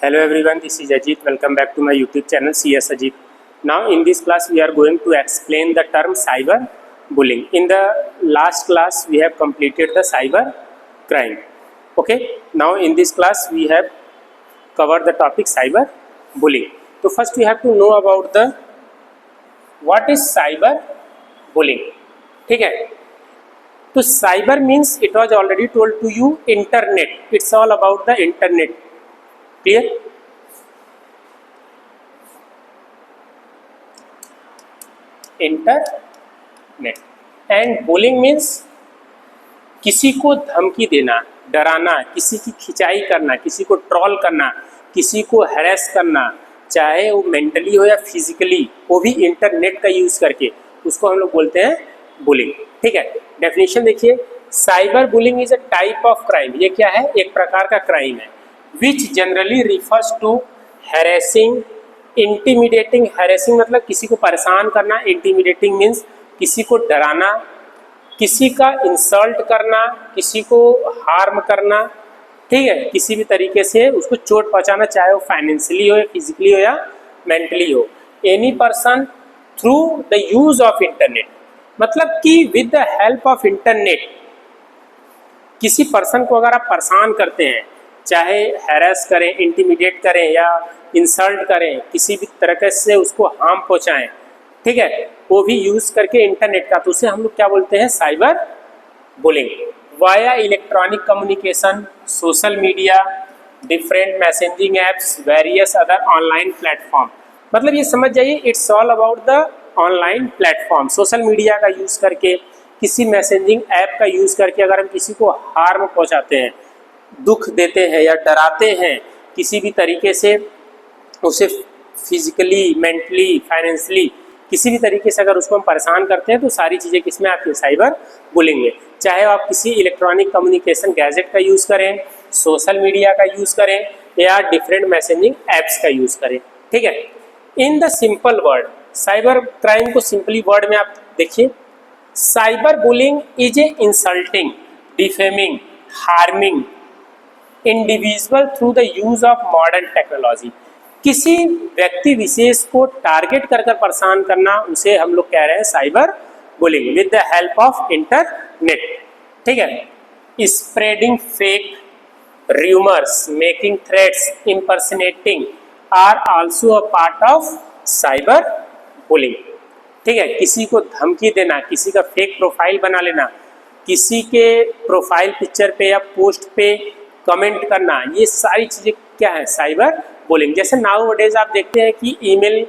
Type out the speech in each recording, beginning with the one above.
Hello everyone, this is Ajit. Welcome back to my YouTube channel CS Ajit. Now in this class we are going to explain the term cyber bullying. In the last class we have completed the cyber crime. Okay, now in this class we have covered the topic cyber bullying. So first we have to know about the what is cyber bullying. ठीक है, तो cyber means it was already told to you internet. It's all about the internet. Clear? Internet and bullying means किसी को धमकी देना, डराना, किसी की खिंचाई करना, किसी को ट्रोल करना, किसी को हैरेस करना, चाहे वो मेंटली हो या फिजिकली, वो भी इंटरनेट का यूज़ करके, उसको हम लोग बोलते हैं बुलिंग. ठीक है, डेफिनेशन देखिए, cyber bullying is a type of crime. ये क्या है? एक प्रकार का क्राइम है. Which generally refers to harassing, intimidating. Harassing मतलब किसी को परेशान करना, इंटिमिडेटिंग मीन्स किसी को डराना, किसी का इंसल्ट करना, किसी को हार्म करना. ठीक है, किसी भी तरीके से उसको चोट पहुंचाना, चाहे वो फाइनेंशियली हो या फिजिकली हो या मेंटली हो. Any person through the use of internet, मतलब कि with the help of internet किसी पर्सन को अगर आप परेशान करते हैं, चाहे हैरेस करें, इंटिमिडेट करें या इंसल्ट करें, किसी भी तरह से उसको हार्म पहुंचाएं, ठीक है, वो भी यूज़ करके इंटरनेट का, तो उसे हम लोग क्या बोलते हैं? Cyber bullying. Via electronic communication, social media, different messaging apps, various other online platform. मतलब ये समझ जाइए, it's all about the online platform. Social media का यूज़ करके, किसी मैसेजिंग ऐप का यूज़ करके अगर हम किसी को हार्म पहुँचाते हैं, दुख देते हैं या डराते हैं किसी भी तरीके से, उसे फिजिकली, मेंटली, फाइनेंशियली किसी भी तरीके से अगर उसको हम परेशान करते हैं, तो सारी चीज़ें किसमें आती है? साइबर बुलिंग में. चाहे आप किसी इलेक्ट्रॉनिक कम्युनिकेशन गैजेट का यूज़ करें, सोशल मीडिया का यूज़ करें या डिफरेंट मैसेजिंग ऐप्स का यूज़ करें. ठीक है, in the simple word, cyber crime को सिंपली वर्ड में आप देखिए, cyber bullying is a insulting, defaming, harming individual through the use of modern technology. किसी व्यक्ति विशेष को टारगेट कर परेशान करना, उसे हम लोग कह रहे हैं cyber bullying with the help of internet. ठीक है, spreading fake rumours, making threats, impersonating are also a part of cyber bullying. ठीक है, किसी को धमकी देना, किसी का फेक प्रोफाइल बना लेना, किसी के प्रोफाइल पिक्चर पे या पोस्ट पे कमेंट करना, ये सारी चीज़ें क्या है? Cyber bullying. जैसे नाउ डेज आप देखते हैं कि ईमेल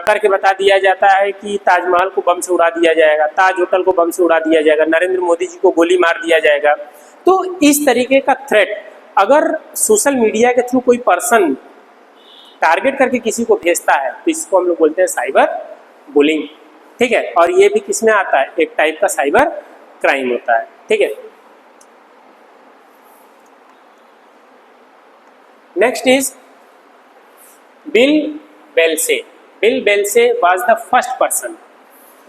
करके बता दिया जाता है कि ताजमहल को बम से उड़ा दिया जाएगा, ताज होटल को बम से उड़ा दिया जाएगा, नरेंद्र मोदी जी को गोली मार दिया जाएगा. तो इस तरीके का थ्रेट अगर सोशल मीडिया के थ्रू कोई पर्सन टारगेट करके किसी को भेजता है, तो इसको हम लोग बोलते हैं साइबर बुलिंग. ठीक है, और ये भी किस में आता है? एक टाइप का साइबर क्राइम होता है. ठीक है, next is Bill Belsey. Bill Belsey was the first person.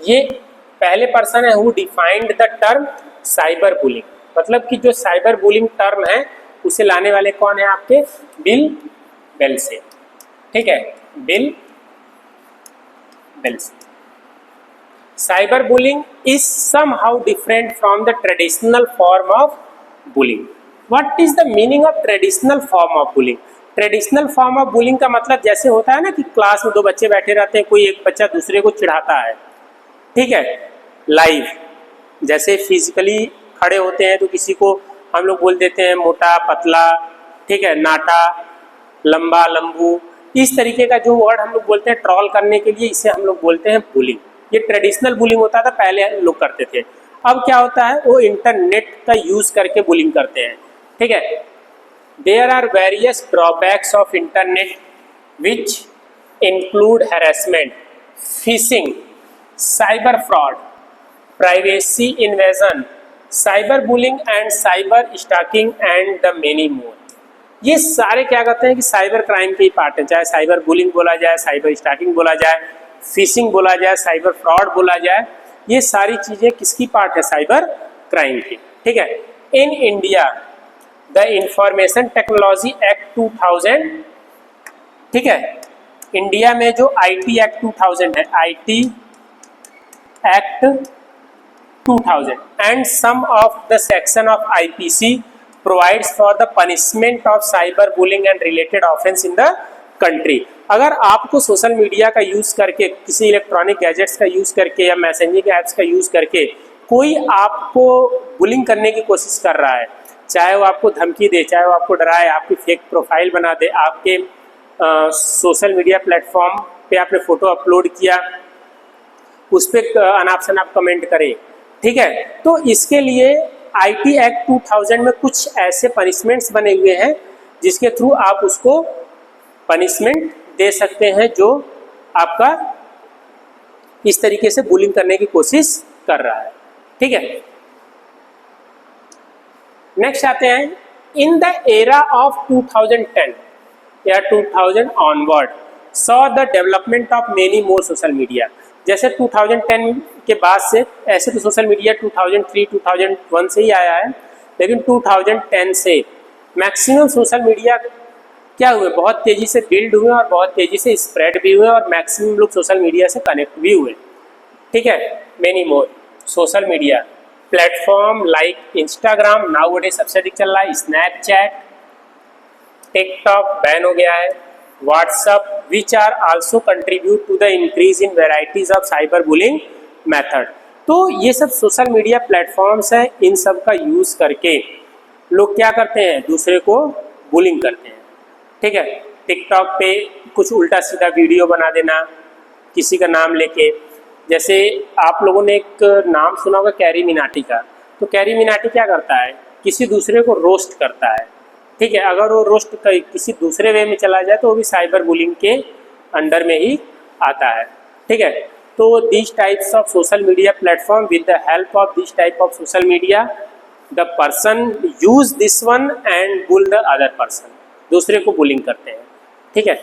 ये पहले पर्सन है who defined the term cyber bullying. मतलब कि जो साइबर बुलिंग टर्म है उसे लाने वाले कौन है? आपके बिल बेल्से. ठीक है, Bill Belsey. Cyber bullying is somehow different from the traditional form of bullying. What is the meaning of traditional form of bullying? Traditional form of bullying का मतलब जैसे होता है ना कि क्लास में दो बच्चे बैठे रहते हैं, कोई एक बच्चा दूसरे को चिढ़ाता है, ठीक है, लाइव, जैसे फिजिकली खड़े होते हैं तो किसी को हम लोग बोल देते हैं मोटा, पतला, ठीक है, नाटा, लंबा, लंबू. इस तरीके का जो वर्ड हम लोग बोलते हैं ट्रॉल करने के लिए, इसे हम लोग बोलते हैं बुलिंग. ये ट्रेडिशनल बुलिंग होता था, पहले लोग करते थे. अब क्या होता है? वो इंटरनेट का यूज़ करके बुलिंग करते हैं. ठीक है, there are various drawbacks of internet which include harassment, phishing, cyber fraud, privacy invasion, cyber bullying and cyber stalking and the many more. ये सारे क्या कहते हैं कि साइबर क्राइम के ही पार्ट हैं. चाहे साइबर बुलिंग बोला जाए, साइबर स्टॉकिंग बोला जाए, फिशिंग बोला जाए, साइबर फ्रॉड बोला जाए, ये सारी चीज़ें किसकी पार्ट है? साइबर क्राइम की. ठीक है, in India the information technology act 2000, ठीक है, इंडिया में जो आईटी एक्ट 2000 है, IT act 2000 and some of the section of IPC provides for the punishment of cyber bullying and related offence in the country. अगर आपको social media का use करके, किसी इलेक्ट्रॉनिक गैजेट्स का यूज करके या मैसेजिंग ऐप्स का यूज करके कोई आपको बुलिंग करने की कोशिश कर रहा है, चाहे वो आपको धमकी दे, चाहे वो आपको डराए, आपकी फेक प्रोफाइल बना दे, आपके सोशल मीडिया प्लेटफॉर्म पे आपने फोटो अपलोड किया, उस पर अनाप शनाप कमेंट करे, ठीक है, तो इसके लिए आईटी एक्ट 2000 में कुछ ऐसे पनिशमेंट्स बने हुए हैं जिसके थ्रू आप उसको पनिशमेंट दे सकते हैं जो आपका इस तरीके से बुलिंग करने की कोशिश कर रहा है, ठीक है। नेक्स्ट आते हैं, इन द एरा ऑफ 2010 या 2000 onward saw the development of many more social media. जैसे 2010 के बाद से, ऐसे तो सोशल मीडिया 2003 2001 से ही आया है, लेकिन 2010 से मैक्सिमम सोशल मीडिया क्या हुए, बहुत तेज़ी से बिल्ड हुए और बहुत तेज़ी से स्प्रेड भी हुए और मैक्सिमम लोग सोशल मीडिया से कनेक्ट भी हुए, ठीक है। Many more social media platform like Instagram nowadays सबसे अधिक चल रहा है, स्नैपचैट, टिकटॉक बैन हो गया है, WhatsApp, which are also contribute to the increase in varieties of cyber bullying method. तो ये सब सोशल मीडिया प्लेटफॉर्म्स हैं, इन सब का यूज़ करके लोग क्या करते हैं, दूसरे को बुलिंग करते हैं, ठीक है। टिकटॉक पे कुछ उल्टा सीधा वीडियो बना देना किसी का नाम लेके, जैसे आप लोगों ने एक नाम सुना होगा कैरी मिनाटी का, तो कैरी मिनाटी क्या करता है, किसी दूसरे को रोस्ट करता है, ठीक है। अगर वो रोस्ट किसी दूसरे वे में चला जाए तो वो भी साइबर बुलिंग के अंडर में ही आता है, ठीक है। तो this types of social media platform with the help of this type of social media the person use this one and bull the other person, दूसरे को बुलिंग करते हैं, ठीक है।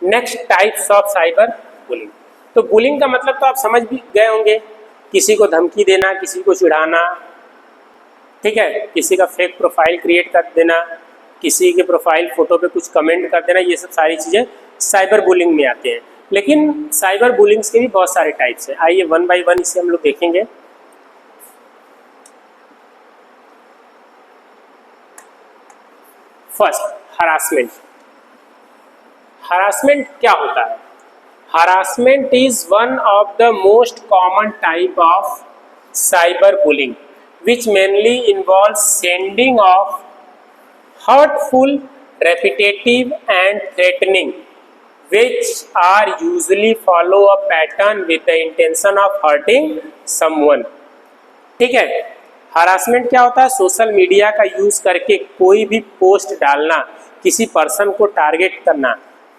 Next types of cyber bullying. तो bullying का मतलब तो आप समझ भी गए होंगे, किसी को धमकी देना, किसी को चिढ़ाना, ठीक है, किसी का फेक प्रोफाइल क्रिएट कर देना, किसी के प्रोफाइल फोटो पे कुछ कमेंट कर देना, ये सब सारी चीज़ें साइबर बुलिंग में आते हैं। लेकिन साइबर बुलिंग्स के भी बहुत सारे टाइप्स हैं, आइए वन बाय वन इसे हम लोग देखेंगे। First, harassment. हरासमेंट क्या होता है? Harassment is one of the most common type of cyber bullying which mainly involves sending of hurtful, repetitive and threatening, which are usually follow a pattern with the intention of hurting someone, ठीक है। Harassment क्या होता है? Social media का use करके कोई भी post डालना, किसी पर्सन को टारगेट करना,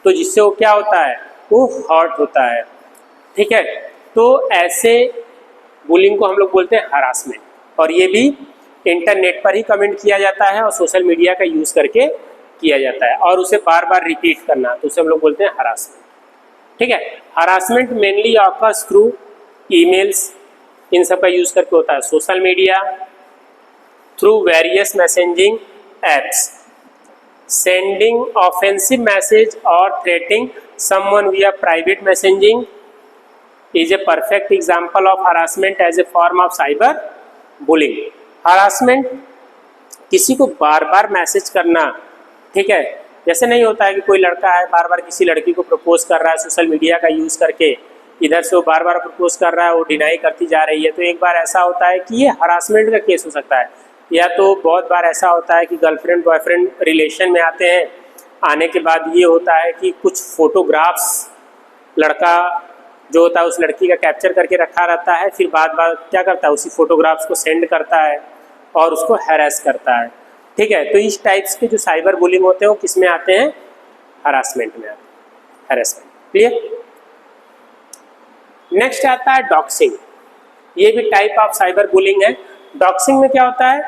तो जिससे वो क्या होता है, वो हर्ट होता है, ठीक है। तो ऐसे बुलिंग को हम लोग बोलते हैं हरासमेंट, और ये भी इंटरनेट पर ही कमेंट किया जाता है और सोशल मीडिया का यूज़ करके किया जाता है, और उसे बार बार रिपीट करना, तो उसे हम लोग बोलते हैं हरासमेंट, ठीक है। Harassment mainly occurs through emails, इन सब का यूज़ करके होता है, social media, through various messaging apps, sending offensive message और threatening someone via private messaging is a perfect example of harassment as a form of cyber bullying. Harassment किसी को बार बार message करना, ठीक है, जैसे नहीं होता है कि कोई लड़का है बार बार किसी लड़की को प्रपोज कर रहा है सोशल मीडिया का यूज़ करके, इधर से वो बार बार प्रपोज कर रहा है, वो डिनाई करती जा रही है, तो एक बार ऐसा होता है कि ये हरासमेंट का केस हो सकता है। या तो बहुत बार ऐसा होता है कि गर्लफ्रेंड बॉयफ्रेंड रिलेशन में आते हैं, आने के बाद ये होता है कि कुछ फोटोग्राफ्स लड़का जो होता है उस लड़की का कैप्चर करके रखा रहता है, फिर बाद क्या करता है, उसी फोटोग्राफ्स को सेंड करता है और उसको हैरेस करता है, ठीक है। तो इस टाइप्स के जो साइबर बुलिंग होते हैं वो किस में आते हैं, हरासमेंट में आते हैं, हैरेसमेंट, क्लियर। नेक्स्ट आता है डॉक्सिंग, ये भी टाइप ऑफ साइबर बुलिंग है। डॉक्सिंग में क्या होता है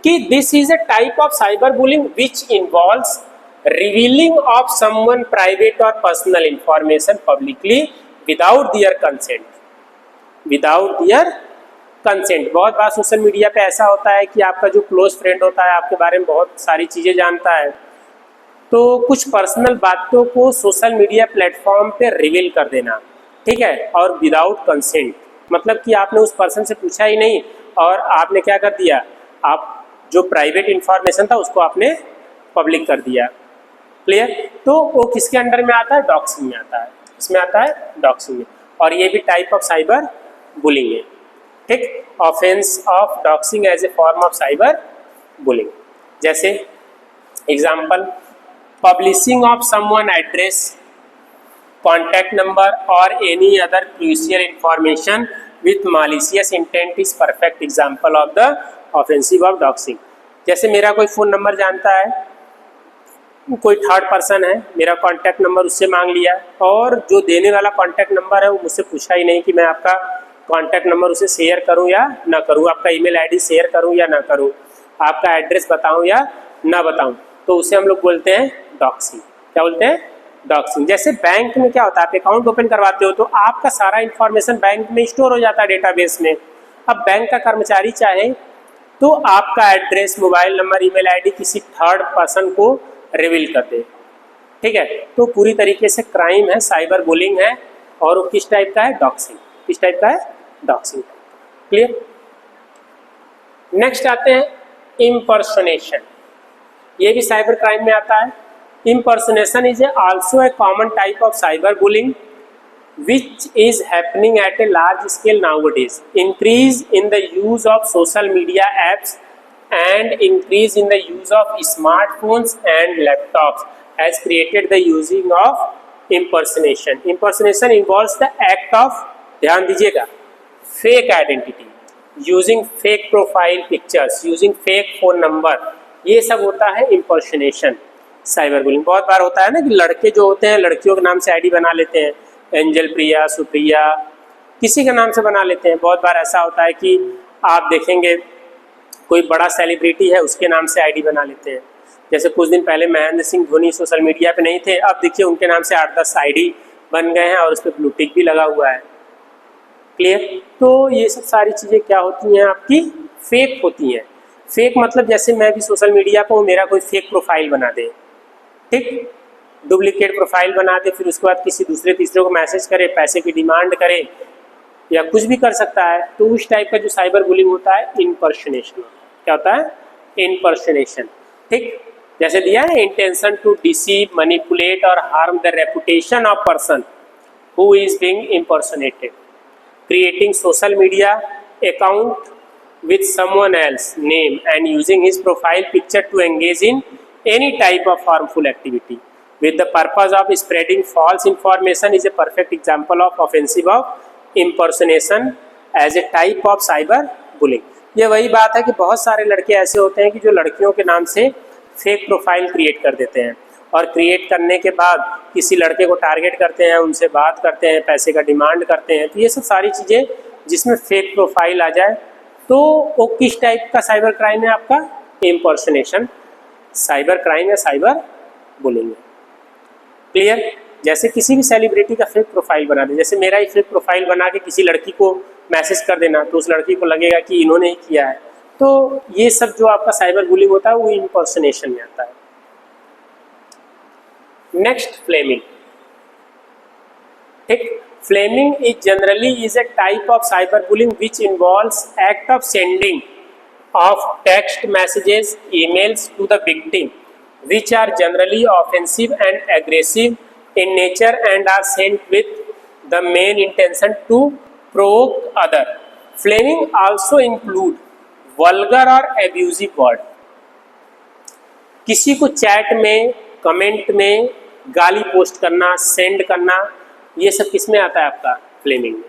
कि this is a type of cyber bullying which involves revealing of someone private और personal information publicly without their consent, without their consent. बहुत बार सोशल मीडिया पे ऐसा होता है कि आपका जो क्लोज फ्रेंड होता है आपके बारे में बहुत सारी चीज़ें जानता है, तो कुछ पर्सनल बातों को सोशल मीडिया प्लेटफॉर्म पे रिवील कर देना, ठीक है, और विदाउट कंसेंट, मतलब कि आपने उस पर्सन से पूछा ही नहीं और आपने क्या कर दिया, आप जो प्राइवेट इंफॉर्मेशन था उसको आपने पब्लिक कर दिया। क्लियर? तो वो किसके अंडर में आता है? डॉक्सिंग में आता है। इसमें आता है डॉक्सिंग में, और ये भी टाइप ऑफ साइबर बुलिंग है। ठीक, offence of doxing as a form of cyber bullying. जैसे example, publishing of someone address, contact number और any other crucial information with malicious intent is perfect example of the offensive of doxing. जैसे मेरा कोई phone number जानता है, कोई third person है, मेरा कॉन्टैक्ट नंबर उससे मांग लिया और जो देने वाला कॉन्टैक्ट नंबर है वो मुझसे पूछा ही नहीं कि मैं आपका कॉन्टैक्ट नंबर उसे शेयर करूं या ना करूं, आपका ईमेल आईडी शेयर करूं या ना करूं, आपका एड्रेस बताऊं या ना बताऊं, तो उसे हम लोग बोलते हैं डॉक्सिंग। क्या बोलते हैं? डॉक्सिंग। जैसे बैंक में क्या होता है, आप अकाउंट ओपन करवाते हो तो आपका सारा इन्फॉर्मेशन बैंक में स्टोर हो जाता है डेटाबेस में। अब बैंक का कर्मचारी चाहे तो आपका address, mobile number, email ID किसी थर्ड पर्सन को रिवील कर दे, ठीक है, तो पूरी तरीके से क्राइम है, साइबर बुलिंग है, और वो किस टाइप का है? डॉक्सिंग। किस टाइप का है? डॉक्सिंग। क्लियर? नेक्स्ट आते हैं इम्पर्सोनेशन। ये भी साइबर क्राइम में आता है। Impersonation is also a common type of cyber bullying which is happening at a large scale nowadays. Increase in the use of social media apps and increase in the use of smartphones and laptops has created the using of impersonation. Impersonation involves the act of, ध्यान दीजिएगा, fake identity, using fake profile pictures, using fake phone number, ये सब होता है impersonation, cyber bullying. बहुत बार होता है ना कि लड़के जो होते हैं लड़कियों के नाम से आईडी बना लेते हैं, एंजल प्रिया, सुप्रिया, किसी के नाम से बना लेते हैं। बहुत बार ऐसा होता है कि आप देखेंगे कोई बड़ा सेलिब्रिटी है उसके नाम से आईडी बना लेते हैं। जैसे कुछ दिन पहले महेंद्र सिंह धोनी सोशल मीडिया पे नहीं थे, अब देखिए उनके नाम से 8-10 आईडी बन गए हैं और उस पर ब्लू टिक भी लगा हुआ है। क्लियर? तो ये सब सारी चीज़ें क्या होती हैं, आपकी फेक होती हैं। फेक मतलब जैसे मैं भी सोशल मीडिया पर हूँ, मेरा कोई फेक प्रोफाइल बना दे, ठीक, डुप्लीकेट प्रोफाइल बना दे, फिर उसके बाद किसी दूसरे तीसरे को मैसेज करे, पैसे की डिमांड करे या कुछ भी कर सकता है, तो उस टाइप का जो साइबर बुलिंग होता है इम्पर्सनेशन। क्या होता है? इम्पर्सनेशन। ठीक, जैसे दिया है, इंटेंशन टू डिसीव, मैनिपुलेट और harm the reputation of person who is being impersonated, creating social media account with someone else name and using his profile picture to engage in any type of harmful activity with the purpose of spreading false information is a perfect example of offensive of impersonation as a type of cyber bullying। ये वही बात है कि बहुत सारे लड़के ऐसे होते हैं कि जो लड़कियों के नाम से फेक प्रोफाइल क्रिएट कर देते हैं और क्रिएट करने के बाद किसी लड़के को टारगेट करते हैं, उनसे बात करते हैं, पैसे का डिमांड करते हैं। तो ये सब सारी चीज़ें जिसमें फेक प्रोफाइल आ जाए तो वो किस टाइप का साइबर क्राइम है? आपका इम्पर्सनेशन साइबर क्राइम है, साइबर बुलिंग है। क्लियर? जैसे किसी भी सेलिब्रिटी का फेक प्रोफाइल बना दे, जैसे मेरा ही फेक प्रोफाइल बना के किसी लड़की को मैसेज कर देना, तो उस लड़की को लगेगा कि इन्होंने ही किया है। तो ये सब जो आपका साइबर बुलिंग होता है वो इम्पर्सनेशन में आता है। Next, flaming. ठीक, Flaming is generally a type of cyberbullying which involves act of sending of text messages, emails to the victim, which are generally offensive and aggressive in nature and are sent with the main intention to provoke other. Flaming also include vulgar or abusive word. किसी को chat में, comment में गाली post करना, send करना, ये सब किस में आता है? आपका फ्लेमिंग में।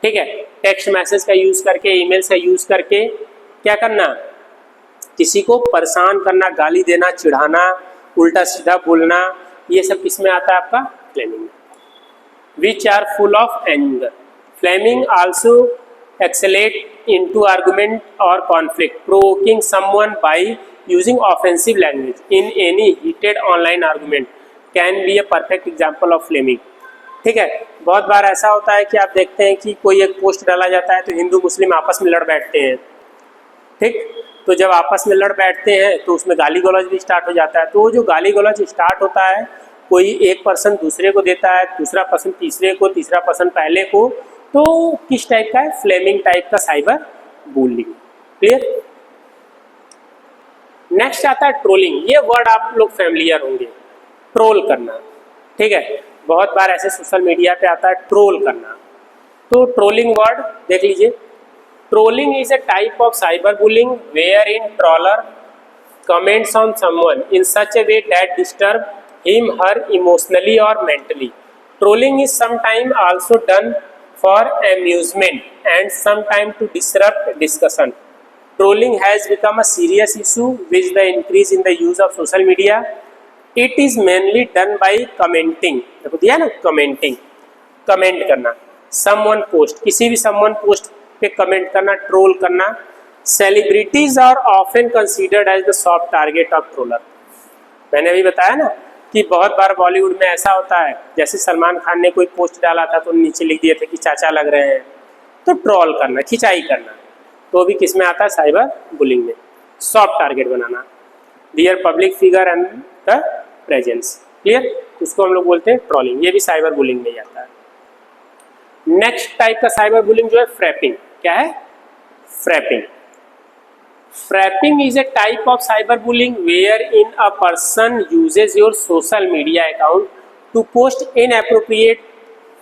ठीक है, टेक्स्ट मैसेज का यूज़ करके, ईमेल्स का यूज़ करके क्या करना? किसी को परेशान करना, गाली देना, चिढ़ाना, उल्टा सीधा बोलना, ये सब किस में आता है? आपका फ्लेमिंग में। Which are full of anger. Flaming also escalate into argument और conflict, provoking someone by using offensive language in any heated online argument can be a perfect example of flaming. ठीक है। बहुत बार ऐसा होता है कि आप देखते हैं कि कोई एक पोस्ट डाला जाता है तो हिंदू मुस्लिम आपस में लड़ बैठते हैं, ठीक। तो जब आपस में लड़ बैठते हैं तो उसमें गाली गलौज भी स्टार्ट हो जाता है। तो वो जो गाली गलौज स्टार्ट होता है, कोई एक पर्सन दूसरे को देता है, दूसरा पर्सन तीसरे को, तीसरा पर्सन पहले को, तो किस टाइप का है? फ्लेमिंग टाइप का साइबर बुलिंग। क्लियर। नेक्स्ट आता है ट्रोलिंग। ये वर्ड आप लोग फैमिलियर होंगे, ट्रोल करना, ठीक है। बहुत बार ऐसे सोशल मीडिया पे आता है ट्रोल करना। तो ट्रोलिंग वर्ड देख लीजिए। Trolling is a type of cyberbullying wherein troller comments on someone in such a way that disturb him, her emotionally or mentally. Trolling is sometimes also done for amusement and sometimes to disrupt discussion. Trolling has become a serious issue with the increase in the use of social media. It is mainly done by commenting. देखो दिया ना, commenting, comment करना, someone post, किसी भी someone post पे comment करना, troll करना। Celebrities are often considered as the soft target of troller. मैंने अभी बताया ना कि बहुत बार बॉलीवुड में ऐसा होता है, जैसे सलमान खान ने कोई पोस्ट डाला था तो नीचे लिख दिए थे कि चाचा लग रहे हैं, तो ट्रोल करना, खिंचाई करना, तो भी किस में आता है? साइबर बुलिंग में। सॉफ्ट टारगेट बनाना, dear public figure and the presence. Clear. उसको हम लोग बोलते हैं ट्रोलिंग। ये भी साइबर बुलिंग में आता है। नेक्स्ट टाइप का साइबर बुलिंग जो है फ्रैपिंग। क्या है? Frapping. Frapping is a type of cyber bullying where in a person uses your social media account to post inappropriate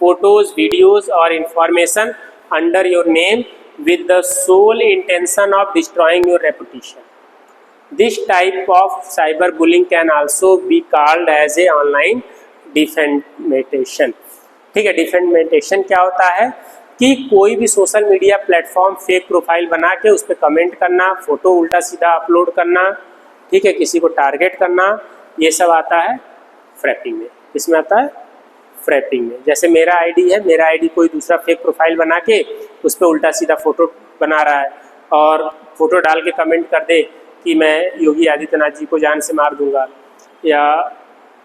photos, videos और information under your name with the sole intention of destroying your reputation. This type of cyberbullying can also be called as a online defamation. ठीक है। Defamation क्या होता है कि कोई भी social media platform fake profile बना के उस पर कमेंट करना, फोटो उल्टा सीधा अपलोड करना, ठीक है, किसी को टारगेट करना, ये सब आता है फ्रैपिंग में। इसमें आता है फ्रैपिंग में। जैसे मेरा आईडी है, मेरा आईडी कोई दूसरा फेक प्रोफाइल बना के उस पर उल्टा सीधा फोटो बना रहा है और फोटो डाल के कमेंट कर दे कि मैं योगी आदित्यनाथ जी को जान से मार दूंगा या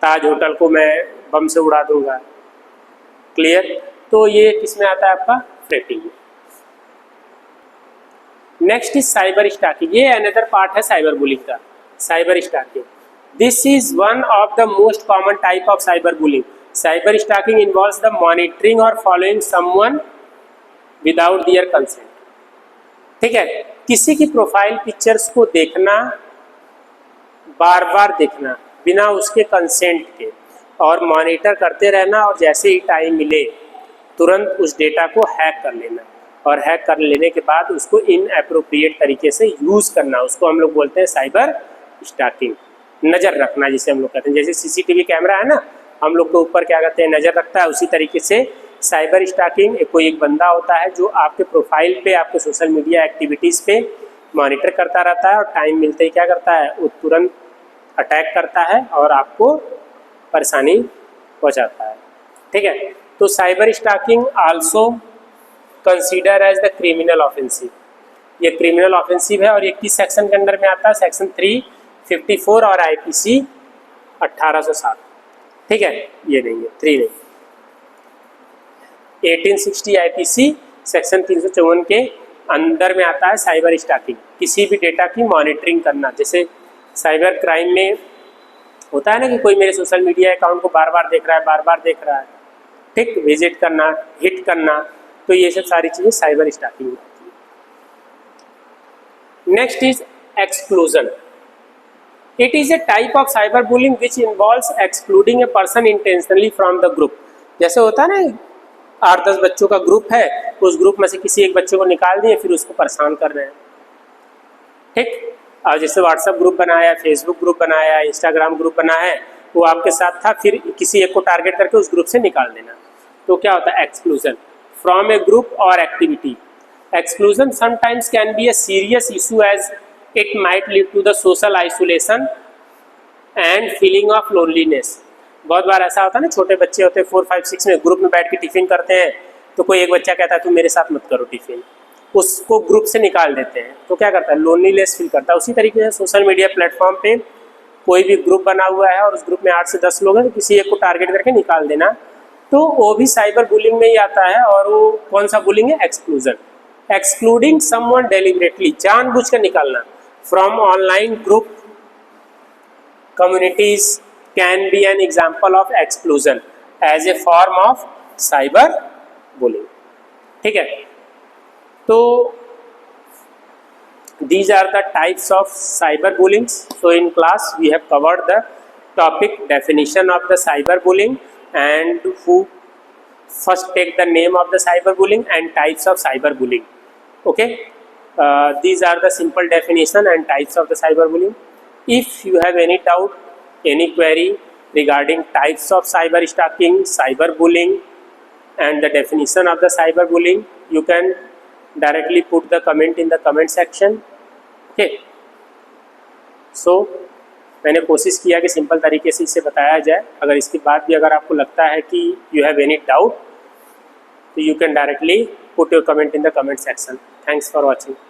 ताज होटल को मैं बम से उड़ा दूंगा। क्लियर। तो ये किस में आता है? आपका फ्रैपिंग में। Next is cyber stalking. ये अनदर पार्ट है साइबर बुलिंग का, cyber stalking. This is one of the most common type of cyber bullying. Cyber stalking involves the monitoring और following someone without their consent. ठीक है। किसी की profile pictures को देखना, बार बार देखना बिना उसके कंसेंट के, और मॉनिटर करते रहना, और जैसे ही टाइम मिले तुरंत उस डेटा को हैक कर लेना, और हैक कर लेने के बाद उसको इनएप्रोप्रिएट तरीके से यूज़ करना, उसको हम लोग बोलते हैं साइबर स्टॉकिंग। नज़र रखना जिसे हम लोग कहते हैं, जैसे सीसीटीवी कैमरा है ना, हम लोग के ऊपर क्या कहते हैं, नज़र रखता है, उसी तरीके से साइबर स्टॉकिंग कोई एक बंदा होता है जो आपके प्रोफाइल पे, आपके सोशल मीडिया एक्टिविटीज़ पे मॉनिटर करता रहता है, और टाइम मिलते ही क्या करता है, वो तुरंत अटैक करता है और आपको परेशानी पहुंचाता है। ठीक है। तो cyber stalking also consider as the criminal offensive. ये क्रिमिनल ऑफेंसिव है, और ये किस सेक्शन के अंदर में आता है? सेक्शन 354 और IPC 1807। ठीक है। ये नहीं है, 3 नहीं, 1860 IPC सेक्शन 354 के अंदर में आता है साइबर स्टॉकिंग। किसी भी डेटा की मॉनिटरिंग करना, जैसे साइबर क्राइम में होता है ना कि कोई मेरे सोशल मीडिया अकाउंट को बार बार देख रहा है, बार बार देख रहा है, ठीक, विजिट करना, हिट करना, तो ये सब सारी चीज़ें साइबर स्टॉकिंग में आती है। Next is exclusion. It is a type of cyber bullying which involves excluding a person intentionally from the group. जैसे होता है ना, 8-10 बच्चों का ग्रुप है, उस ग्रुप में से किसी एक बच्चे को निकाल दिए, फिर उसको परेशान कर रहे हैं। ठीक। और जैसे व्हाट्सएप ग्रुप बनाया, फेसबुक ग्रुप बनाया, इंस्टाग्राम ग्रुप बनाया है, वो आपके साथ था, फिर किसी एक को टारगेट करके उस ग्रुप से निकाल देना, तो क्या होता है? Exclusion from a group or activity. Exclusion sometimes can be a serious issue as it might lead to the social isolation and feeling of loneliness. बहुत बार ऐसा होता है ना, छोटे बच्चे होते हैं 4, 5, 6 में ग्रुप में बैठ के टिफिन करते हैं, तो कोई एक बच्चा कहता है तुम मेरे साथ मत करो टिफिन, उसको ग्रुप से निकाल देते हैं, तो क्या करता है? लोनलीनेस फील करता है। उसी तरीके से सोशल मीडिया प्लेटफॉर्म पे कोई भी ग्रुप बना हुआ है और उस ग्रुप में 8 से 10 लोग हैं, तो किसी एक को टारगेट करके निकाल देना, तो वो भी साइबर बुलिंग में ही आता है। और वो कौन सा बुलिंग है? एक्सक्लूजन, एक्सक्लूडिंग समवन डेलिबरेटली, जानबूझ कर निकालना, from online group communities can be an example of exclusion as a form of cyber bullying। ठीक है, तो these are the types of cyber bullying। So in class we have covered the topic definition of the cyber bullying and who first take the name of the cyber bullying and types of cyber bullying। Okay, these are the simple definition and types of the cyber bullying। If you have any doubt, any query regarding types of cyber stalking, cyber bullying and the definition of the cyber bullying, you can directly put the comment in the comment section। Okay, so मैंने कोशिश किया कि simple तरीके से इसे बताया जाए। अगर इसके बाद भी अगर आपको लगता है कि you have any doubt, तो you can directly put your comment in the comment section। Thanks for watching।